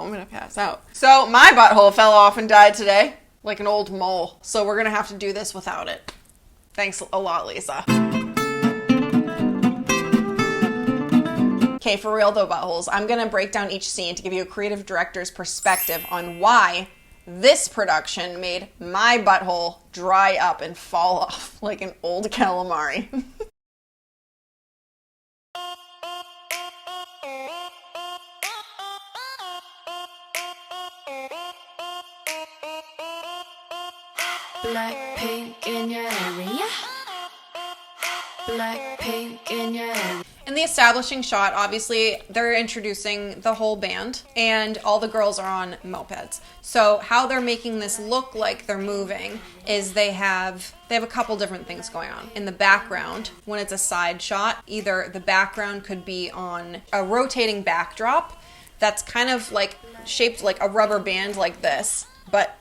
I'm gonna pass out. So my butthole fell off and died today, like an old mole. So we're gonna have to do this without it. Thanks a lot, Lisa. Okay, for real though, buttholes, I'm gonna break down each scene to give you a creative director's perspective on why this production made my butthole dry up and fall off like an old calamari. BLACKPINK in your area. BLACKPINK in your area. In the establishing shot, obviously, they're introducing the whole band and all the girls are on mopeds. So how they're making this look like they're moving is they have a couple different things going on. In the background, when it's a side shot, either the background could be on a rotating backdrop that's kind of like shaped like a rubber band like this, but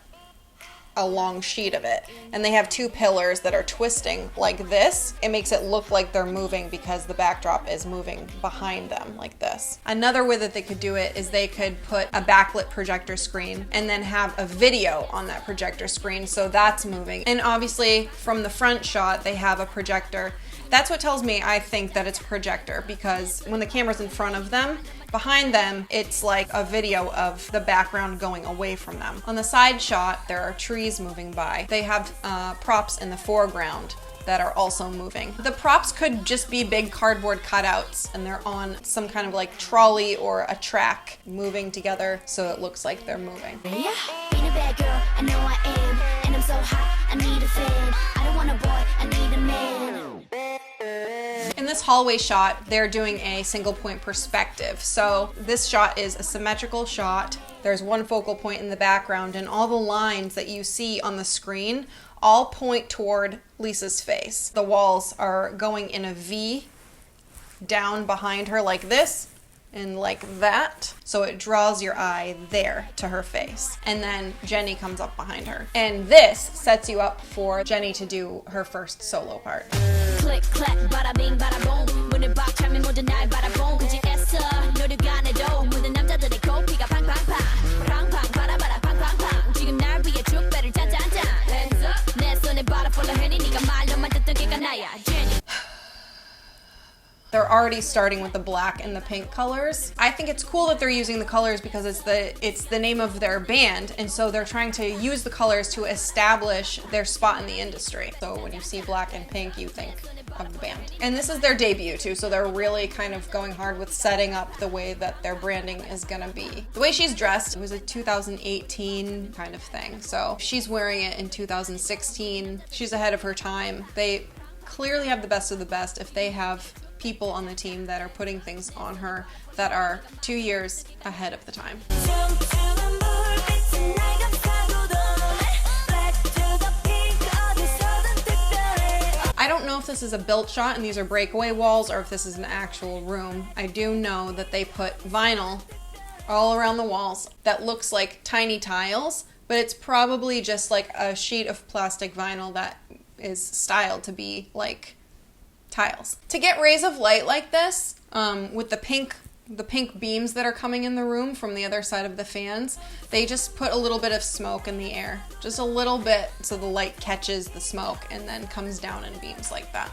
a long sheet of it, and they have two pillars that are twisting like this. It makes it look like they're moving because the backdrop is moving behind them like this. Another way that they could do it is they could put a backlit projector screen and then have a video on that projector screen, so that's moving. And obviously from the front shot they have a projector. That's what tells me, I think, that it's a projector, because when the camera's in front of them, behind them, it's like a video of the background going away from them. On the side shot, there are trees moving by. They have props in the foreground that are also moving. The props could just be big cardboard cutouts and they're on some kind of like trolley or a track moving together so it looks like they're moving. Yeah, being a bad girl, I know I am, and I'm so hot, I need a fan. I don't want a boy, I need a man. In this hallway shot, they're doing a single point perspective. So this shot is a symmetrical shot. There's one focal point in the background, and all the lines that you see on the screen all point toward Lisa's face. The walls are going in a V down behind her like this and like that. So it draws your eye there to her face. And then Jenny comes up behind her. And this sets you up for Jenny to do her first solo part. Click, clack, bada bing, bada boom. 문을 박 차면 모든 날 바라본 그지 애써 노력 안 해도 모든 남자들의 코피가 팡팡팡 팡팡 바라바라 팡팡팡 지금 날 위해 축배를 짠짠짠 Hands up 내 손에 바라 폴라 해니 네가 말로만 듣던 걔가 나야 Jenny. They're already starting with the black and the pink colors. I think it's cool that they're using the colors because it's the name of their band, and so they're trying to use the colors to establish their spot in the industry. So when you see black and pink, you think of the band. And this is their debut too, so they're really kind of going hard with setting up the way that their branding is gonna be. The way she's dressed, it was a 2018 kind of thing. So she's wearing it in 2016. She's ahead of her time. They clearly have the best of the best if they have people on the team that are putting things on her that are 2 years ahead of the time. I don't know if this is a built shot and these are breakaway walls or if this is an actual room. I do know that they put vinyl all around the walls that looks like tiny tiles, but it's probably just like a sheet of plastic vinyl that is styled to be like tiles. To get rays of light like this, with the pink beams that are coming in the room from the other side of the fans, they just put a little bit of smoke in the air. Just a little bit so the light catches the smoke and then comes down in beams like that.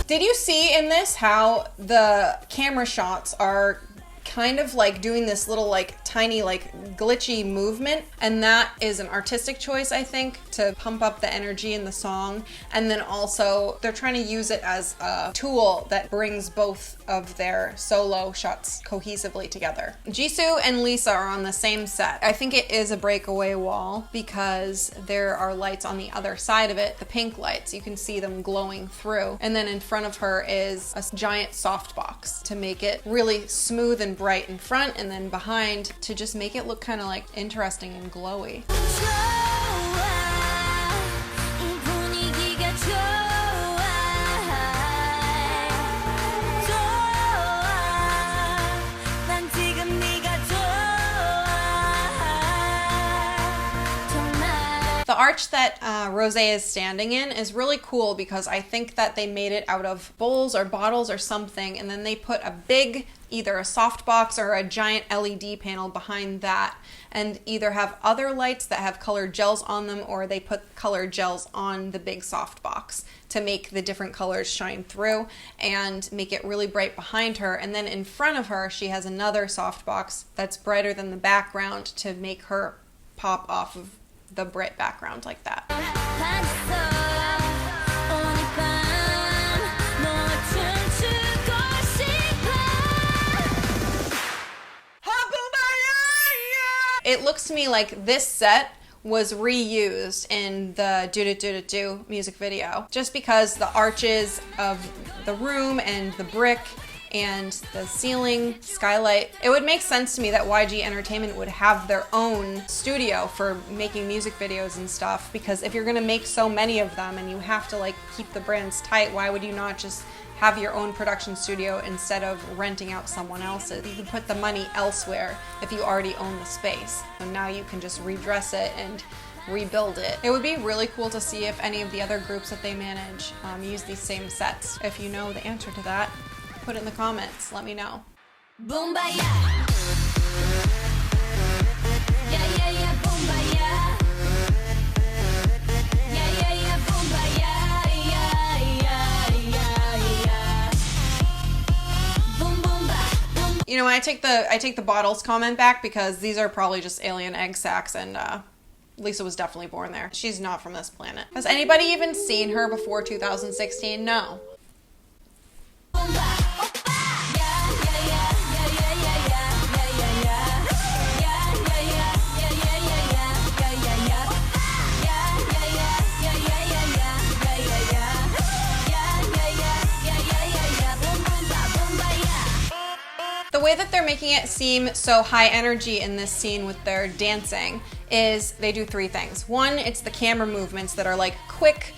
Did you see in this how the camera shots are kind of like doing this little like tiny like glitchy movement, and that is an artistic choice, I think, to pump up the energy in the song. And then also they're trying to use it as a tool that brings both of their solo shots cohesively together. Jisoo and Lisa are on the same set. I think it is a breakaway wall because there are lights on the other side of it, the pink lights. You can see them glowing through. And then in front of her is a giant softbox to make it really smooth and bright in front, and then behind to just make it look kind of like interesting and glowy. The arch that Rose is standing in is really cool because I think that they made it out of bowls or bottles or something, and then they put a big, either a softbox or a giant LED panel behind that, and either have other lights that have colored gels on them, or they put colored gels on the big softbox to make the different colors shine through and make it really bright behind her. And then in front of her, she has another softbox that's brighter than the background to make her pop off of the bright background like that. It looks to me like this set was reused in the Do Do Do Do Do music video, just because the arches of the room and the brick and the ceiling skylight, it would make sense to me that YG Entertainment would have their own studio for making music videos and stuff, because if you're gonna make so many of them and you have to like keep the brands tight, why would you not just have your own production studio instead of renting out someone else's? You can put the money elsewhere if you already own the space. And now you can just redress it and rebuild it. It would be really cool to see if any of the other groups that they manage use these same sets. If you know the answer to that, put it in the comments, let me know. BOOMBAYAH. Yeah, yeah, yeah, BOOMBAYAH. Yeah, yeah, yeah, BOOMBAYAH. Yeah, yeah, yeah, yeah. Boom, boom, ba, boom. You know, I take the bottles comment back because these are probably just alien egg sacs, and Lisa was definitely born there. She's not from this planet. Has anybody even seen her before 2016? No. The way that they're making it seem so high energy in this scene with their dancing is they do three things. One, it's the camera movements that are like quick,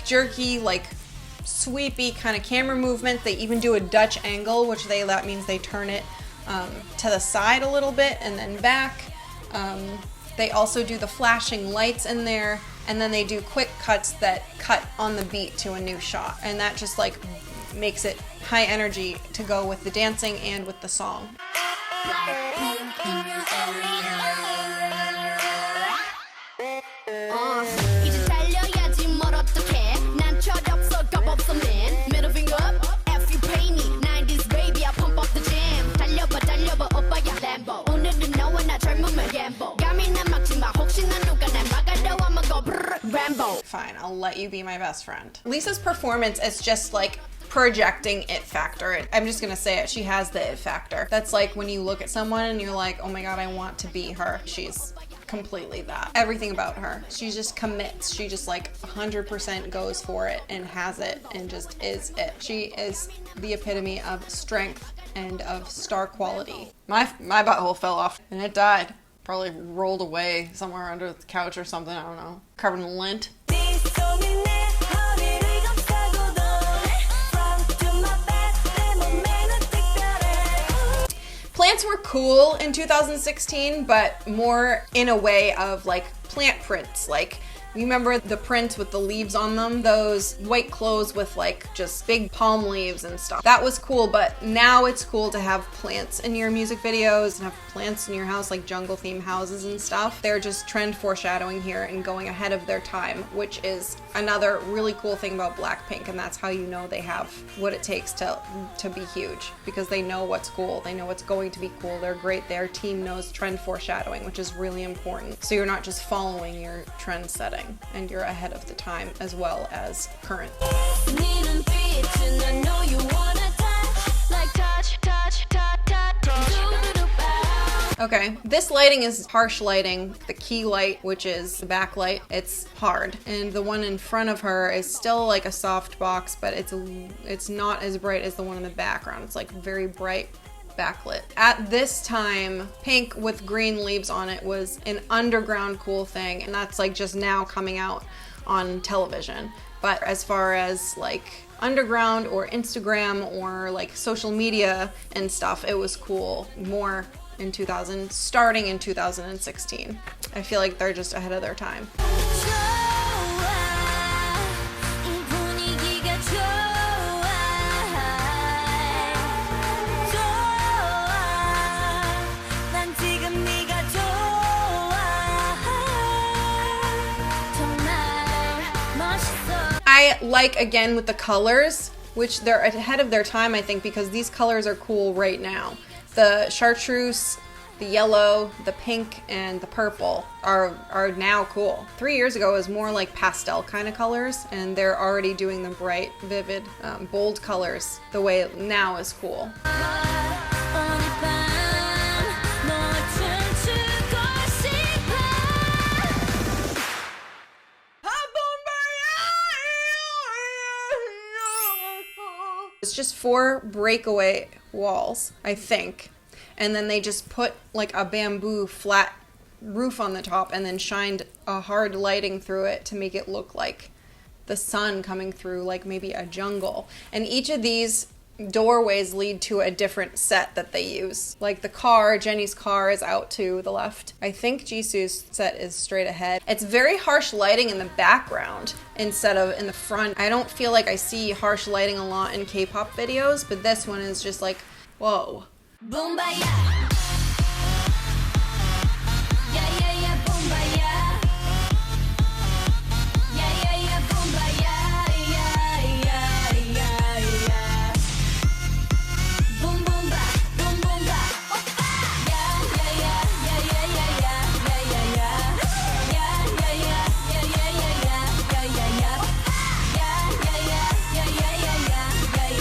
jerky, like sweepy kind of camera movement. They even do a Dutch angle, which that means they turn it to the side a little bit and then back. They also do the flashing lights in there, and then they do quick cuts that cut on the beat to a new shot, and that just like makes it high energy to go with the dancing and with the song. Fine, I'll let you be my best friend. Lisa's performance is just like projecting it factor. I'm just gonna say it, she has the it factor. That's like when you look at someone and you're like, oh my god, I want to be her. She's completely that. Everything about her. She just commits. She just like 100% goes for it and has it and just is it. She is the epitome of strength and of star quality. My butthole fell off and it died. Probably rolled away somewhere under the couch or something, I don't know. Covered in lint. Plants were cool in 2016, but more in a way of like plant prints. Like, you remember the prints with the leaves on them? Those white clothes with like just big palm leaves and stuff. That was cool, but now it's cool to have plants in your music videos and have plants in your house, like jungle theme houses and stuff. They're just trend foreshadowing here and going ahead of their time, which is another really cool thing about BLACKPINK, and that's how you know they have what it takes to be huge, because they know what's cool, they know what's going to be cool, they're great, their team knows trend foreshadowing, which is really important. So you're not just following your trend setting, and you're ahead of the time as well as current. Okay, this lighting is harsh lighting. The key light, which is the backlight, it's hard. And the one in front of her is still like a soft box, but it's not as bright as the one in the background. It's like very bright backlit. At this time, pink with green leaves on it was an underground cool thing, and that's like just now coming out on television. But as far as like underground or Instagram or like social media and stuff, it was cool more in starting in 2016. I feel like they're just ahead of their time. I like, again, with the colors, which they're ahead of their time, I think, because these colors are cool right now. The chartreuse, the yellow, the pink, and the purple are now cool. 3 years ago it was more like pastel kind of colors, and they're already doing the bright, vivid, bold colors the way it now is cool. It's just 4 breakaway walls, I think. And then they just put like a bamboo flat roof on the top and then shined a hard lighting through it to make it look like the sun coming through, like maybe a jungle. And each of these doorways lead to a different set that they use. Like the car, Jenny's car is out to the left. I think Jisoo's set is straight ahead. It's very harsh lighting in the background instead of in the front. I don't feel like I see harsh lighting a lot in K-pop videos, but this one is just like, whoa. BOOMBAYAH. Yeah, yeah, yeah, BOOMBAYAH. Yeah, yeah, yeah, BOOMBAYAH. Yeah, yeah, yeah, yeah. Boom, boom, ba, boom, boom, ba. Yeah, yeah, yeah, yeah, yeah, yeah, yeah, yeah, yeah. Yeah, yeah, yeah, yeah, yeah, yeah, yeah, yeah, yeah, yeah. Yeah, yeah, yeah, yeah, yeah, yeah, yeah, yeah,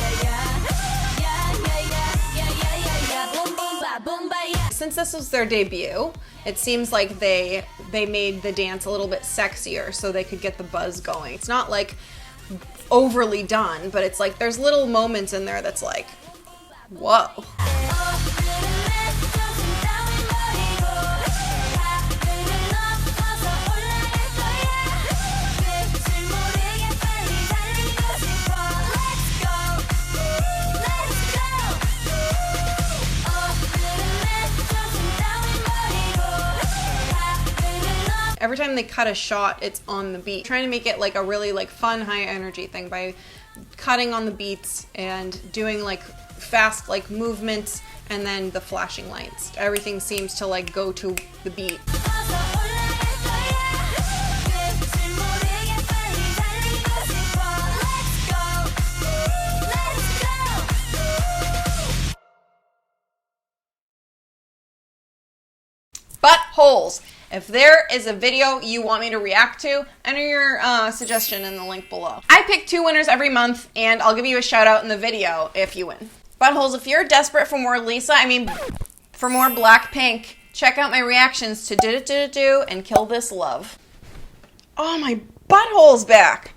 yeah, yeah. Since this was their debut, it seems like they made the dance a little bit sexier so they could get the buzz going. It's not like overly done, but it's like there's little moments in there that's like, whoa. Every time they cut a shot, it's on the beat. Trying to make it like a really like fun, high energy thing by cutting on the beats and doing like fast like movements and then the flashing lights. Everything seems to like go to the beat. Buttholes. If there is a video you want me to react to, enter your suggestion in the link below. I pick 2 winners every month, and I'll give you a shout out in the video if you win. Buttholes, if you're desperate for more for more BLACKPINK, check out my reactions to Did It Did It Do and Kill This Love. Oh, my butthole's back.